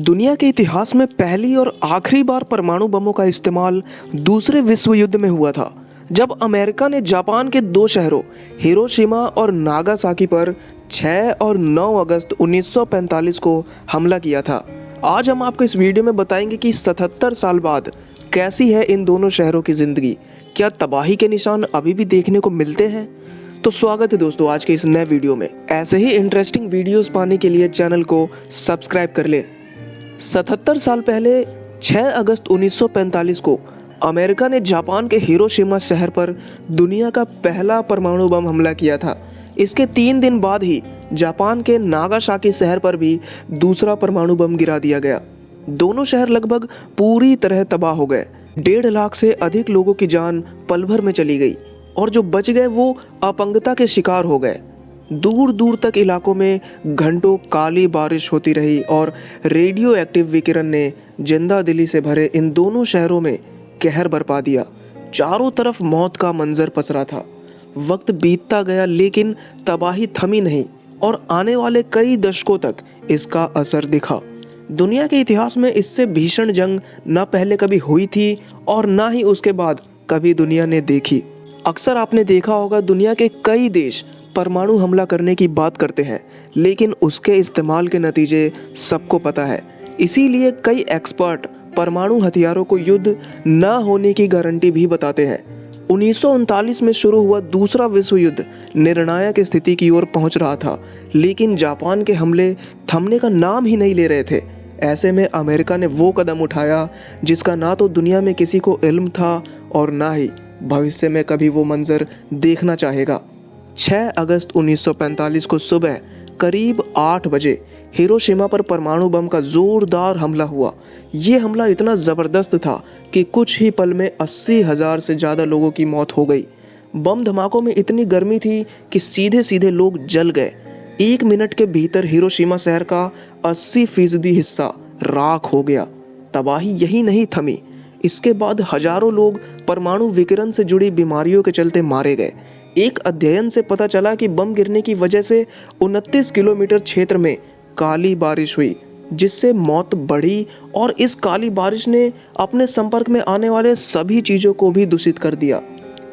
दुनिया के इतिहास में पहली और आखिरी बार परमाणु बमों का इस्तेमाल दूसरे विश्व युद्ध में हुआ था, जब अमेरिका ने जापान के दो शहरों हिरोशिमा और नागासाकी पर 6 और 9 अगस्त 1945 को हमला किया था। आज हम आपको इस वीडियो में बताएंगे कि 77 साल बाद कैसी है इन दोनों शहरों की ज़िंदगी। क्या तबाही के निशान अभी भी देखने को मिलते हैं? तो स्वागत है दोस्तों आज के इस नए वीडियो में। ऐसे ही इंटरेस्टिंग वीडियोस पाने के लिए चैनल को सब्सक्राइब कर ले। 77 साल पहले 6 अगस्त 1945 को अमेरिका ने जापान के हिरोशिमा शहर पर दुनिया का पहला परमाणु बम हमला किया था। इसके 3 दिन बाद ही जापान के नागासाकी शहर पर भी दूसरा परमाणु बम गिरा दिया गया। दोनों शहर लगभग पूरी तरह तबाह हो गए। 1.5 लाख से अधिक लोगों की जान पल भर में चली गई और जो बच गए वो अपंगता के शिकार हो गए। दूर दूर तक इलाकों में घंटों काली बारिश होती रही और रेडियो एक्टिव विकिरण ने जिंदा दिली से भरे इन दोनों शहरों में कहर बरपा दिया। चारों तरफ मौत का मंजर पसरा था। वक्त बीतता गया लेकिन तबाही थमी नहीं और आने वाले कई दशकों तक इसका असर दिखा। दुनिया के इतिहास में इससे भीषण जंग न पहले कभी हुई थी और न ही उसके बाद कभी दुनिया ने देखी। अक्सर आपने देखा होगा दुनिया के कई देश परमाणु हमला करने की बात करते हैं, लेकिन उसके इस्तेमाल के नतीजे सबको पता है। इसीलिए कई एक्सपर्ट परमाणु हथियारों को युद्ध न होने की गारंटी भी बताते हैं। 1939 में शुरू हुआ दूसरा विश्व युद्ध निर्णायक स्थिति की ओर पहुंच रहा था, लेकिन जापान के हमले थमने का नाम ही नहीं ले रहे थे। ऐसे में अमेरिका ने वो कदम उठाया जिसका ना तो दुनिया में किसी को इल्म था और ना ही भविष्य में कभी वो मंजर देखना चाहेगा। 6 अगस्त 1945 को सुबह करीब 8 बजे हिरोशिमा पर परमाणु बम का जोरदार हमला हुआ। ये हमला इतना ज़बरदस्त था कि कुछ ही पल में 80,000 से ज़्यादा लोगों की मौत हो गई। बम धमाकों में इतनी गर्मी थी कि सीधे सीधे लोग जल गए। 1 मिनट के भीतर हिरोशिमा शहर का 80% हिस्सा राख हो गया। तबाही यही नहीं थमी। इसके बाद हजारों लोग परमाणु विकिरण से जुड़ी बीमारियों के चलते मारे गए। एक अध्ययन से पता चला कि बम गिरने की वजह से 29 किलोमीटर क्षेत्र में काली बारिश हुई, जिससे मौत बढ़ी और इस काली बारिश ने अपने संपर्क में आने वाले सभी चीज़ों को भी दूषित कर दिया।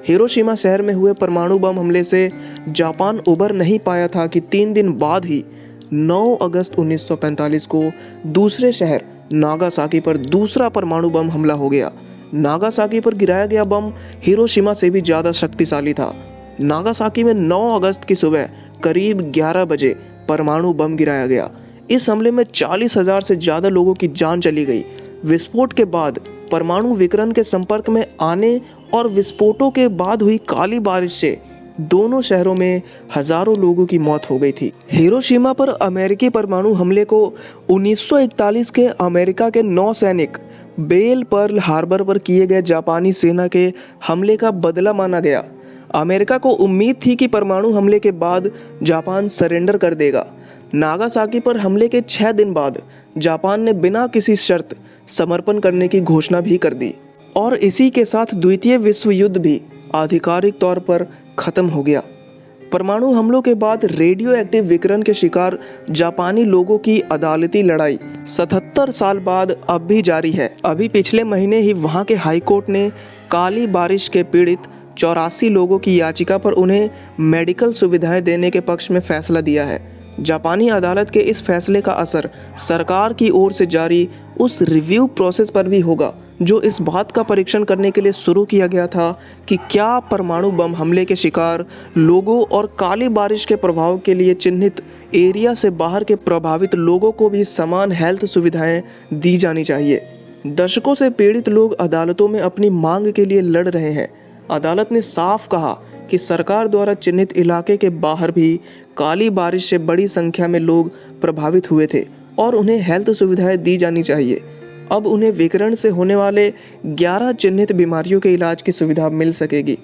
हिरोशिमा शहर में हुए परमाणु बम हमले से जापान उबर नहीं पाया था कि 3 दिन बाद ही 9 अगस्त 1945 को दूसरे शहर नागासाकी पर दूसरा परमाणु बम हमला हो गया। नागासाकी पर गिराया गया बम हिरोशिमा से भी ज़्यादा शक्तिशाली था। नागासाकी में 9 अगस्त की सुबह करीब 11 बजे परमाणु बम गिराया गया। इस हमले में 40,000 से ज़्यादा लोगों की जान चली गई। विस्फोट के बाद परमाणु विकिरण के संपर्क में आने और विस्फोटों के बाद हुई काली बारिश से दोनों शहरों में हजारों लोगों की मौत हो गई थी। हिरोशिमा पर अमेरिकी परमाणु हमले को 1941 के अमेरिका के नौसैनिक बेल पर्ल हार्बर पर किए गए जापानी सेना के हमले का बदला माना गया। अमेरिका को उम्मीद थी कि परमाणु हमले के बाद जापान सरेंडर कर देगा। नागासाकी पर हमले के 6 दिन बाद जापान ने बिना किसी शर्त समर्पण करने की घोषणा भी कर दी और इसी के साथ द्वितीय विश्व युद्ध भी आधिकारिक तौर पर खत्म हो गया। परमाणु हमलों के बाद रेडियो एक्टिव विकिरण के शिकार जापानी लोगों की अदालती लड़ाई 77 साल बाद अब भी जारी है। अभी पिछले महीने ही वहां के हाई कोर्ट ने काली बारिश के पीड़ित 84 लोगों की याचिका पर उन्हें मेडिकल सुविधाएं देने के पक्ष में फैसला दिया है। जापानी अदालत के इस फैसले का असर सरकार की ओर से जारी उस रिव्यू प्रोसेस पर भी होगा जो इस बात का परीक्षण करने के लिए शुरू किया गया था कि क्या परमाणु बम हमले के शिकार लोगों और काली बारिश के प्रभाव के लिए चिन्हित एरिया से बाहर के प्रभावित लोगों को भी समान हेल्थ सुविधाएं दी जानी चाहिए। दशकों से पीड़ित लोग अदालतों में अपनी मांग के लिए लड़ रहे हैं। अदालत ने साफ कहा कि सरकार द्वारा चिन्हित इलाके के बाहर भी काली बारिश से बड़ी संख्या में लोग प्रभावित हुए थे और उन्हें हेल्थ सुविधाएं दी जानी चाहिए। अब उन्हें विकिरण से होने वाले 11 चिन्हित बीमारियों के इलाज की सुविधा मिल सकेगी।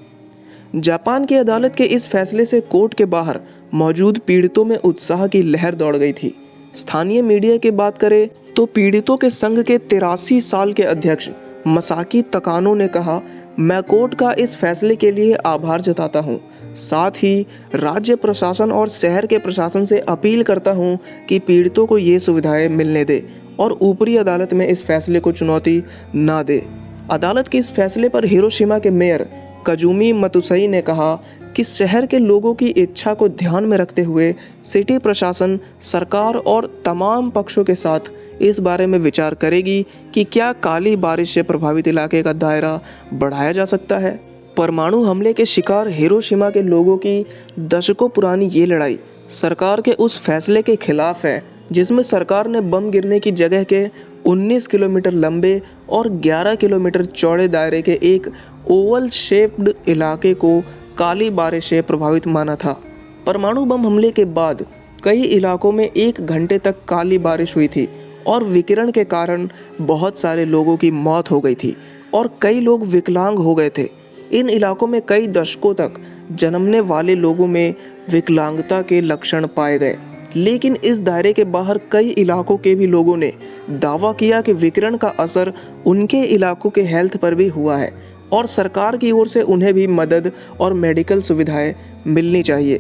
जापान की अदालत के इस फैसले से कोर्ट के बाहर मौजूद पीड़ितों में उत्साह की लहर दौड़ गई थी। स्थानीय मीडिया की बात करें तो पीड़ितों के संघ के 83 साल के अध्यक्ष मसाकी तकानो ने कहा, मैं कोर्ट का इस फैसले के लिए आभार जताता हूँ। साथ ही राज्य प्रशासन और शहर के प्रशासन से अपील करता हूँ कि पीड़ितों को ये सुविधाएं मिलने दे और ऊपरी अदालत में इस फैसले को चुनौती ना दे। अदालत के इस फैसले पर हिरोशिमा के मेयर कजुमी मतुसई ने कहा कि शहर के लोगों की इच्छा को ध्यान में रखते हुए सिटी प्रशासन सरकार और तमाम पक्षों के साथ इस बारे में विचार करेगी कि क्या काली बारिश से प्रभावित इलाके का दायरा बढ़ाया जा सकता है। परमाणु हमले के शिकार हिरोशिमा के लोगों की दशकों पुरानी ये लड़ाई सरकार के उस फैसले के खिलाफ है जिसमें सरकार ने बम गिरने की जगह के 19 किलोमीटर लंबे और 11 किलोमीटर चौड़े दायरे के एक ओवल शेप्ड इलाके को काली बारिश से प्रभावित माना था। परमाणु बम हमले के बाद कई इलाकों में 1 घंटे तक काली बारिश हुई थी और विकिरण के कारण बहुत सारे लोगों की मौत हो गई थी और कई लोग विकलांग हो गए थे। इन इलाकों में कई दशकों तक जन्मने वाले लोगों में विकलांगता के लक्षण पाए गए, लेकिन इस दायरे के बाहर कई इलाकों के भी लोगों ने दावा किया कि विकिरण का असर उनके इलाकों के हेल्थ पर भी हुआ है और सरकार की ओर से उन्हें भी मदद और मेडिकल सुविधाएं मिलनी चाहिए।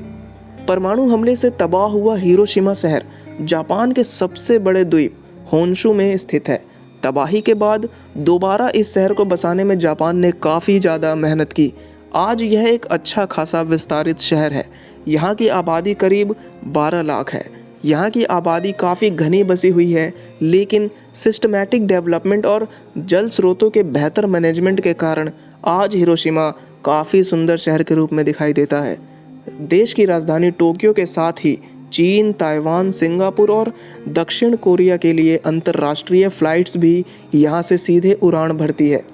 परमाणु हमले से तबाह हुआ हिरोशिमा शहर जापान के सबसे बड़े द्वीप होन्शु में स्थित है। तबाही के बाद दोबारा इस शहर को बसाने में जापान ने काफ़ी ज़्यादा मेहनत की। आज यह एक अच्छा खासा विस्तारित शहर है। यहाँ की आबादी करीब 12 लाख है। यहाँ की आबादी काफ़ी घनी बसी हुई है, लेकिन सिस्टमैटिक डेवलपमेंट और जल स्रोतों के बेहतर मैनेजमेंट के कारण आज हिरोशिमा काफ़ी सुंदर शहर के रूप में दिखाई देता है। देश की राजधानी टोक्यो के साथ ही चीन, ताइवान, सिंगापुर और दक्षिण कोरिया के लिए अंतर्राष्ट्रीय फ़्लाइट्स भी यहाँ से सीधे उड़ान भरती है।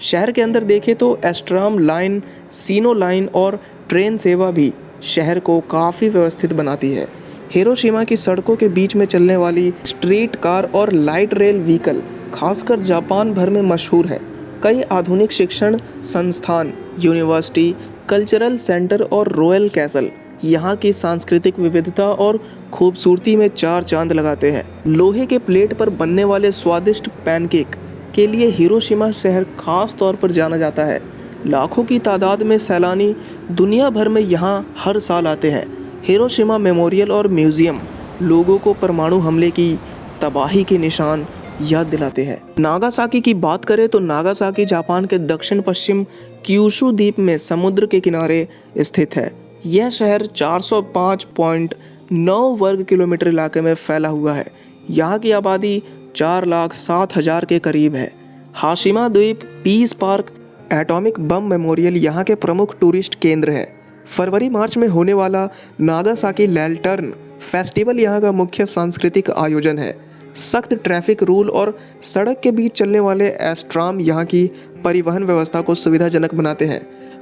शहर के अंदर देखें तो एस्ट्राम लाइन, सीनो लाइन और ट्रेन सेवा भी शहर को काफ़ी व्यवस्थित बनाती है। हिरोशिमा की सड़कों के बीच में चलने वाली स्ट्रीट कार और लाइट रेल व्हीकल खासकर जापान भर में मशहूर है। कई आधुनिक शिक्षण संस्थान, यूनिवर्सिटी, कल्चरल सेंटर और रॉयल कैसल यहाँ की सांस्कृतिक विविधता और खूबसूरती में 4 चांद लगाते हैं। लोहे के प्लेट पर बनने वाले स्वादिष्ट पैनकेक के लिए हिरोशिमा शहर खास तौर पर जाना जाता है। लाखों की तादाद में सैलानी दुनिया भर में यहाँ हर साल आते हैं। हिरोशिमा मेमोरियल और म्यूज़ियम लोगों को परमाणु हमले की तबाही के निशान याद दिलाते हैं। नागासाकी की बात करें तो नागासाकी जापान के दक्षिण पश्चिम क्यूशू द्वीप में समुद्र के किनारे स्थित है। यह शहर 405.9 वर्ग किलोमीटर इलाके में फैला हुआ है। यहाँ की आबादी 4,07,000 के करीब है। हाशिमा द्वीप, peace park, atomic bomb memorial यहाँ के प्रमुख टूरिस्ट केंद्र है। फरवरी-मार्च में होने वाला नागासाकी लैंटर्न फेस्टिवल यहाँ का मुख्य सांस्कृतिक आयोजन है। सख्त ट्रैफिक रूल और सड़क के बीच चलने वाले एस्ट्राम यहाँ की परिवहन व्यवस्था को सुविधाजनक बनाते हैं।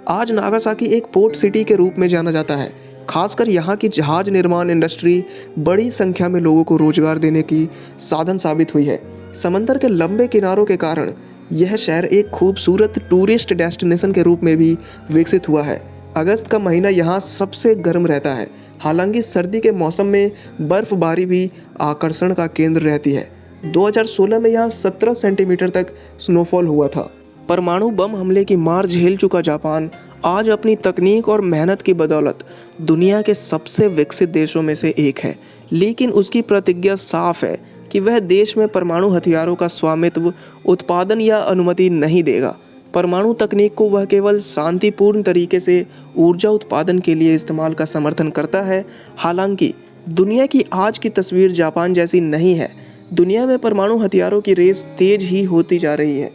आज नागासाकी एक पोर्ट सिटी के रूप में जाना जाता है। खासकर यहाँ की जहाज निर्माण इंडस्ट्री बड़ी संख्या में लोगों को रोजगार देने की साधन साबित हुई है। समंदर के लंबे किनारों के कारण यह शहर एक खूबसूरत टूरिस्ट डेस्टिनेशन के रूप में भी विकसित हुआ है। अगस्त का महीना यहाँ सबसे गर्म रहता है, हालांकि सर्दी के मौसम में बर्फबारी भी आकर्षण का केंद्र रहती है। 2016 में यहाँ 17 सेंटीमीटर तक स्नोफॉल हुआ था। परमाणु बम हमले की मार झेल चुका जापान आज अपनी तकनीक और मेहनत की बदौलत दुनिया के सबसे विकसित देशों में से एक है, लेकिन उसकी प्रतिज्ञा साफ है कि वह देश में परमाणु हथियारों का स्वामित्व, उत्पादन या अनुमति नहीं देगा। परमाणु तकनीक को वह केवल शांतिपूर्ण तरीके से ऊर्जा उत्पादन के लिए इस्तेमाल का समर्थन करता है। हालांकि दुनिया की आज की तस्वीर जापान जैसी नहीं है। दुनिया में परमाणु हथियारों की रेस तेज ही होती जा रही है।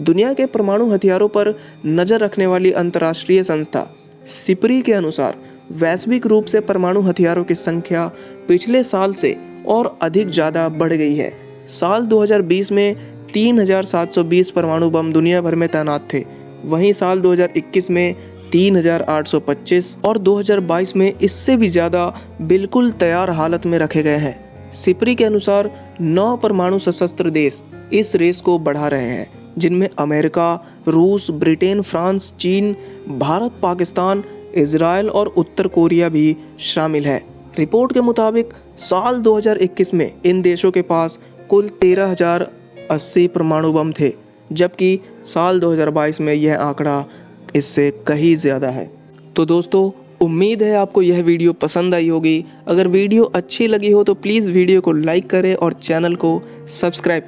दुनिया के परमाणु हथियारों पर नज़र रखने वाली अंतर्राष्ट्रीय संस्था सिपरी के अनुसार वैश्विक रूप से परमाणु हथियारों की संख्या पिछले साल से और अधिक ज़्यादा बढ़ गई है। साल 2020 में 3,720 परमाणु बम दुनिया भर में तैनात थे। वहीं साल 2021 में 3,825 और 2022 में इससे भी ज़्यादा बिल्कुल तैयार हालत में रखे गए हैं। सिपरी के अनुसार 9 परमाणु सशस्त्र देश इस रेस को बढ़ा रहे हैं, जिनमें अमेरिका, रूस, ब्रिटेन, फ्रांस, चीन, भारत, पाकिस्तान, इजराइल और उत्तर कोरिया भी शामिल है। रिपोर्ट के मुताबिक साल 2021 में इन देशों के पास कुल 13,080 परमाणु बम थे, जबकि साल 2022 में यह आंकड़ा इससे कहीं ज़्यादा है। तो दोस्तों, उम्मीद है आपको यह वीडियो पसंद आई होगी। अगर वीडियो अच्छी लगी हो तो प्लीज़ वीडियो को लाइक करें और चैनल को सब्सक्राइब करें।